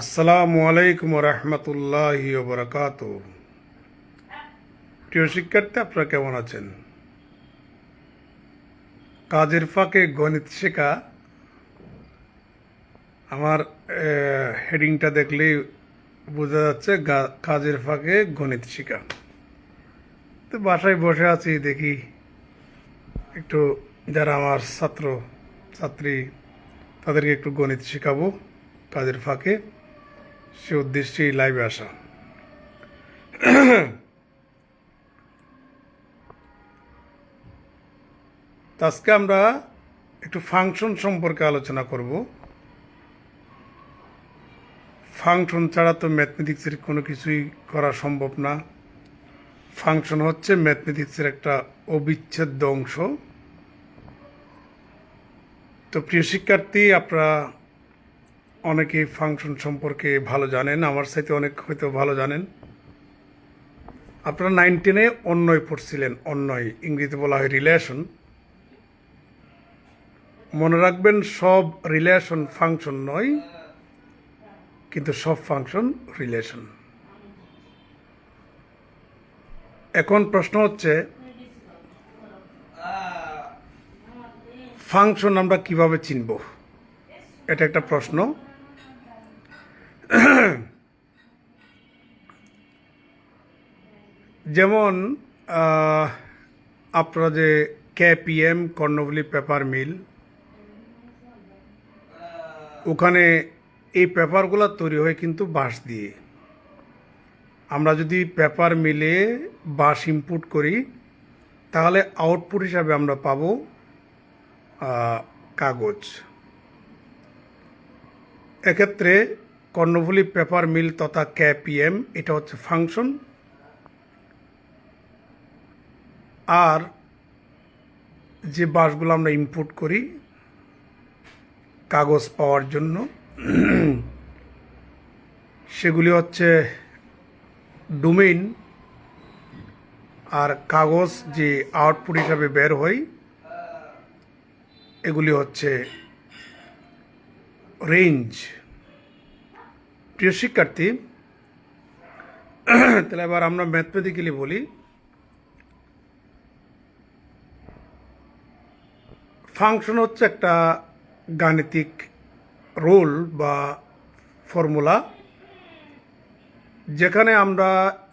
আসসালামু আলাইকুম রহমতুল্লাহি বরকাত। প্রিয় শিক্ষার্থী, আপনারা কেমন আছেন? কাজের ফাঁকে গণিত শেখা, আমার হেডিংটা দেখলেই বোঝা যাচ্ছে কাজের ফাঁকে গণিত শেখা। তো বাসায় বসে আছি, দেখি একটু যারা আমার ছাত্রী তাদেরকে একটু গণিত শেখাবো কাজের ফাঁকে, সে উদ্দেশ্যেই লাইভে আসা। তো আজকে আমরা একটু ফাংশন সম্পর্কে আলোচনা করব। ফাংশন ছাড়া তো ম্যাথমেটিক্সের কোনো কিছুই করা সম্ভব না। ফাংশন হচ্ছে ম্যাথমেটিক্সের একটা অবিচ্ছেদ্য অংশ। তো প্রিয় শিক্ষার্থী, আপনারা অনেকেই ফাংশন সম্পর্কে ভালো জানেন, আমার সাথে অনেক হয়তো ভালো জানেন। আপনারা 9-10-এ অন্বয় পড়ছিলেন। অন্বয় ইংরেজিতে বলা হয় রিলেশন। মনে রাখবেন, সব রিলেশন ফাংশন নয়, কিন্তু সব ফাংশন রিলেশন। এখন প্রশ্ন হচ্ছে, ফাংশন আমরা কিভাবে চিনব? এটা একটা প্রশ্ন। যেমন আপনারা যে KPM কর্ণফুলী পেপার মিল, ওখানে এই পেপারগুলো তৈরি হয় কিন্তু বাঁশ দিয়ে। আমরা যদি পেপার মিলে বাঁশ ইনপুট করি, তাহলে আউটপুট হিসাবে আমরা পাবো কাগজ। এক্ষেত্রে কর্ণফুলী পেপার মিল তথা KPM এটা হচ্ছে ফাংশন। আর যে বাঁশগুলো আমরা ইনপুট করি কাগজ পাওয়ার জন্য, সেগুলি হচ্ছে ডোমেইন। আর কাগজ যে আউটপুট হিসাবে বের হয়, এগুলি হচ্ছে রেঞ্জ। প্রিয় শিক্ষার্থী, তাহলে এবার আমরা ম্যাথমেটিক্যালি বলি। ফাংশন হচ্ছে একটা গাণিতিক রুল বা ফর্মুলা, যেখানে আমরা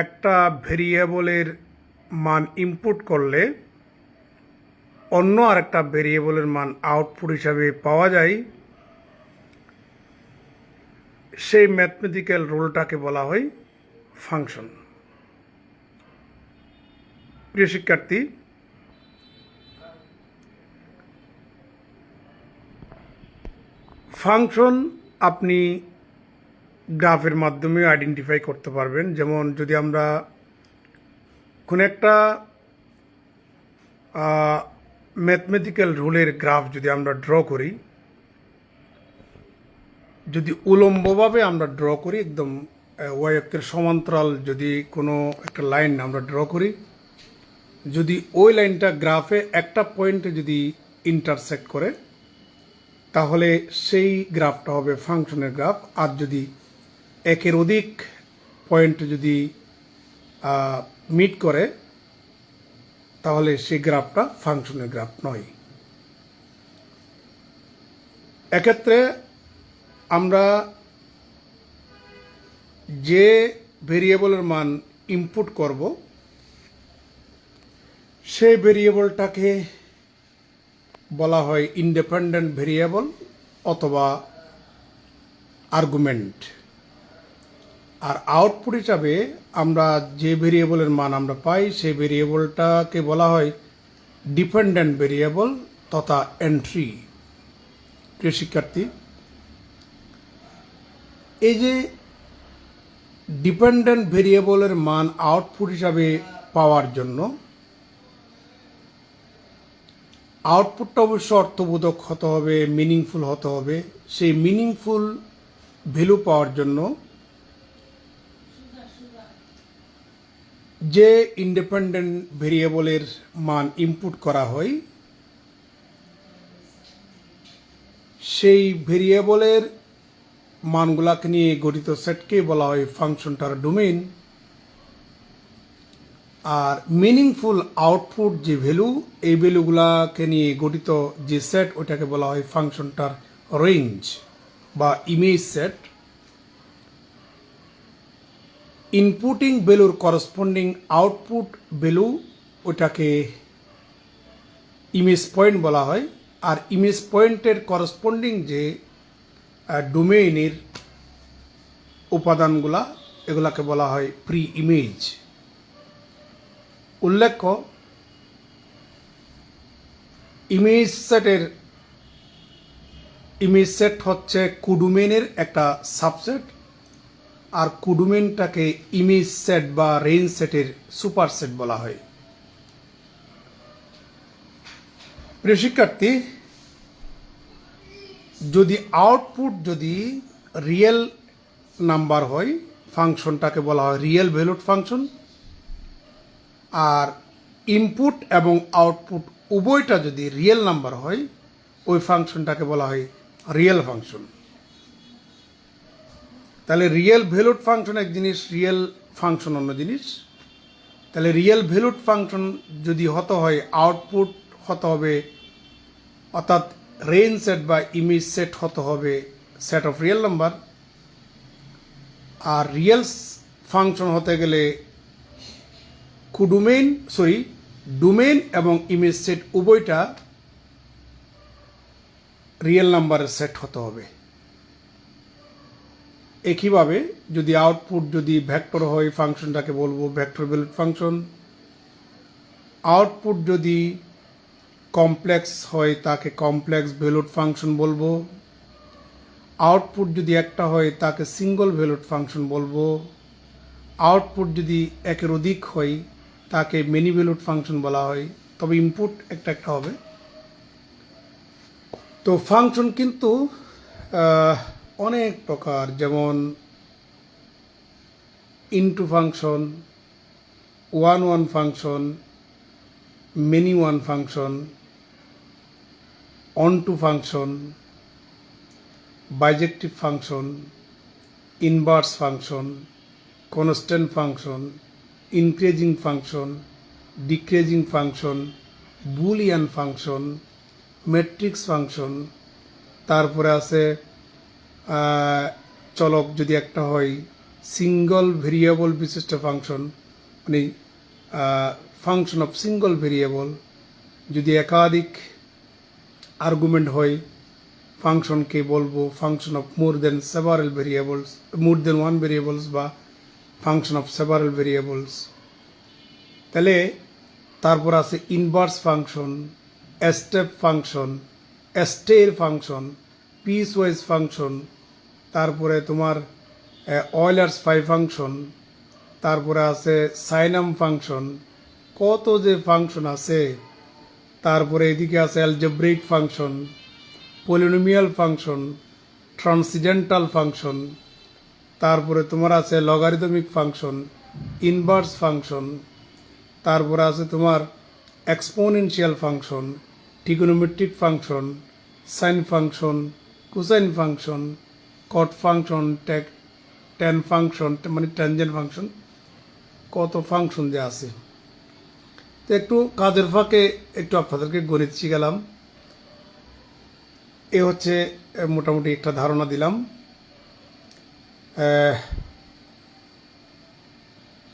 একটা ভেরিয়েবলের মান ইনপুট করলে অন্য আরেকটা ভেরিয়েবলের মান আউটপুট হিসাবে পাওয়া যায়। সেই ম্যাথমেটিক্যাল রুলটাকে বলা হয় ফাংশন। প্রিয় শিক্ষার্থী, ফাংশন আপনি গ্রাফের মাধ্যমে আইডেন্টিফাই করতে পারবেন। যেমন যদি আমরা কোন একটা ম্যাথমেটিক্যাল রুলের গ্রাফ যদি আমরা ড্র করি, যদি উলম্বভাবে আমরা ড্র করি, একদম ওয়াই অক্ষের সমান্তরাল যদি কোনো একটা লাইন আমরা ড্র করি, যদি ওই লাইনটা গ্রাফে একটা পয়েন্টে যদি ইন্টারসেক্ট করে, তাহলে সেই গ্রাফটা হবে ফাংশনের গ্রাফ। আর যদি একের অধিক পয়েন্ট যদি মিট করে, তাহলে সেই গ্রাফটা ফাংশনের গ্রাফ নয়। এক্ষেত্রে আমরা যে ভেরিয়েবলের মান ইনপুট করব, সেই ভেরিয়েবলটাকে বলা হয় ইন্ডিপেন্ডেন্ট ভেরিয়েবল অথবা আর্গুমেন্ট। আর আউটপুট হিসাবে আমরা যে ভেরিয়েবলের মান আমরা পাই, সেই ভেরিয়েবলটাকে বলা হয় ডিপেন্ডেন্ট ভেরিয়েবল তথা এন্ট্রি। প্রিয় শিক্ষার্থী, এই যে ডিপেন্ডেন্ট ভেরিয়েবলের মান আউটপুট হিসাবে পাওয়ার জন্য, আউটপুটটা অবশ্য অর্থবোধক হতে হবে, মিনিংফুল হতে হবে। সেই মিনিংফুল ভ্যালু পাওয়ার জন্য যে ইন্ডিপেন্ডেন্ট ভেরিয়েবলের মান ইনপুট করা হয়, সেই ভেরিয়েবলের মানগুলাকে নিয়ে গঠিত সেটকে বলা হয় ফাংশনটার ডোমেইন। আর মিনিংফুল আউটপুট যে ভ্যালু, এই ভ্যালুগুলাকে নিয়ে গঠিত যে সেট, ওইটাকে বলা হয় ফাংশনটার রেঞ্জ বা ইমেজ সেট। ইনপুটিং ভ্যালুর করসপন্ডিং আউটপুট ভ্যালু, ওইটাকে ইমেজ পয়েন্ট বলা হয়। আর ইমেজ পয়েন্টের করসপন্ডিং যে ডোমেইনের উপাদানগুলা, এগুলাকে বলা হয় প্রি ইমেজ। উল্লেখ্য, ইমেজ সেট হচ্ছে কুডোমেইনের একটা সাবসেট, আর কুডোমেইনটাকে ইমেজ সেট বা রেঞ্জ সেটের সুপারসেট বলা হয়। প্রিয় শিক্ষার্থী, যদি আউটপুট যদি রিয়েল নাম্বার হয়, ফাংশনটাকে বলা হয় রিয়েল ভ্যালুড ফাংশন। আর ইনপুট এবং আউটপুট উভয়টা যদি রিয়েল নাম্বার হয়, ওই ফাংশনটাকে বলা হয় রিয়েল ফাংশন। তাহলে রিয়েল ভ্যালুড ফাংশন এক জিনিস, রিয়েল ফাংশন অন্য জিনিস। তাহলে রিয়েল ভ্যালুড ফাংশন যদি হতে হয়, আউটপুট হতে হবে, অর্থাৎ রেঞ্জ সেট বা ইমেজ সেট হতে হবে সেট অফ রিয়েল নাম্বার। আর রিয়েল ফাংশন হতে গেলে ডোমেইন এবং ইমেজ সেট উভয়টা রিয়েল নাম্বারের সেট হতে হবে। একইভাবে যদি আউটপুট যদি ভেক্টর হয়, ফাংশনটাকে বলবো ভেক্টর ভ্যালুড ফাংশন। আউটপুট যদি কমপ্লেক্স হয়, তাকে কমপ্লেক্স ভ্যালুড ফাংশন বলবো। আউটপুট যদি একটা হয়, তাকে সিঙ্গল ভ্যালুড ফাংশন বলবো। আউটপুট যদি একের অধিক হয়, তাকে মেনি ভ্যালুড ফাংশন বলা হয়। তবে ইনপুট একটা একটা হবে। তো ফাংশন কিন্তু অনেক প্রকার, যেমন into function, one function, many one function, onto function, bijective function, inverse function, constant function, increasing function, decreasing function, Boolean function, matrix function. তারপরে আছে চলক যদি একটা হয়, সিঙ্গল ভেরিয়েবল বিশিষ্ট ফাংশন, মানে ফাংশন অফ সিঙ্গল ভেরিয়েবল। যদি একাধিক আর্গুমেন্ট হয়, ফাংশনকে বলবো function of more than one variables বা ফাংশন অফ সেভারাল ভেরিয়েবলস। তাহলে তারপর আছে inverse function, step function, stair function, piece wise function, তারপরে তোমার অয়েলার্স ফাই ফাংশন, তারপরে আছে সাইনাম ফাংশন। কত যে ফাংশন আছে। তারপরে এদিকে আছে algebraic function, polynomial function, transcendental function. তারপরে তোমার আছে লগারিদমিক ফাংশন, ইনভার্স ফাংশন। তারপরে আছে তোমার exponential function, trigonometric function, sine function, cosine function, cot function, tan function মানে ট্যানজেন্ট ফাংশন। কত ফাংশন যে আছে। তো একটু কাজের ফাঁকে একটু আপনাদেরকে গণিত শিখালাম। এ হচ্ছে মোটামুটি একটা ধারণা দিলাম।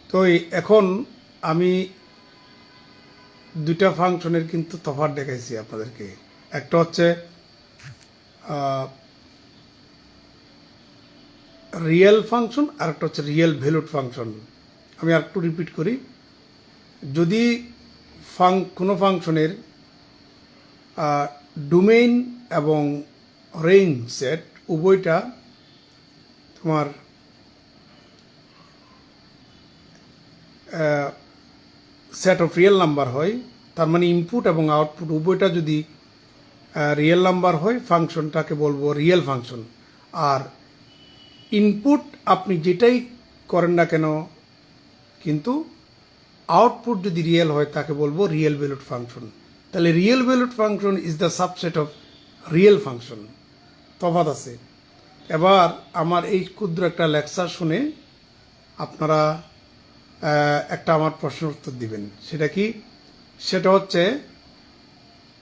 তো এখন আমি দুইটা ফাংশনের কিন্তু তফাৎ দেখাইছি আপনাদেরকে। একটা হচ্ছে রিয়েল ফাংশন, আর একটা হচ্ছে রিয়েল ভ্যালুড ফাংশন। আমি আর একটু রিপিট করি। যদি কোনো ফাংশনের ডোমেইন এবং রেঞ্জ সেট উভয়টা তোমার সেট অফ রিয়েল নাম্বার হয়, তার মানে ইনপুট এবং আউটপুট উভয়টা যদি রিয়েল নাম্বার হয়, ফাংশনটাকে বলবো রিয়েল ফাংশন। আর ইনপুট আপনি যেটাই করেন না কেন, কিন্তু আউটপুট যদি রিয়েল হয়, তাকে বলবো রিয়েল ভ্যালুড ফাংশন। তাহলে real valued function is the subset of real function. তফাৎ আছে। এবার আমার এই ক্ষুদ্র একটা লেকচার শুনে আপনারা একটা আমার প্রশ্নের উত্তর দিবেন। সেটা কি? সেটা হচ্ছে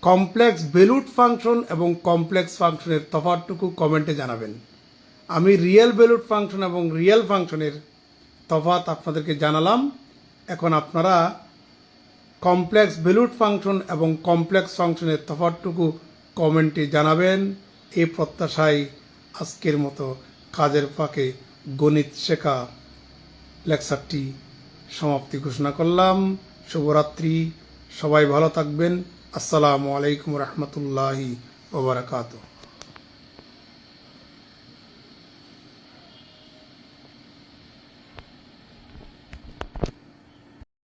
কমপ্লেক্স ভ্যালুড ফাংশন এবং কমপ্লেক্স ফাংশনের তফাৎটুকু কমেন্টে জানাবেন। আমি রিয়েল ভ্যালুড ফাংশন এবং রিয়েল ফাংশনের তফাৎ আপনাদেরকে জানালাম। এখন আপনারা কমপ্লেক্স ভ্যালুড ফাংশন এবং কমপ্লেক্স ফাংশনের তফাৎটুকু কমেন্টে জানাবেন। এই প্রত্যাশায় আজকের মতো কাজের ফাঁকে গণিত শেখা লেকচারটি সমাপ্তি ঘোষণা করলাম। শুভরাত্রি, সবাই ভালো থাকবেন। আসসালামু আলাইকুম রহমতুল্লাহি ওয়া বারাকাতুহু।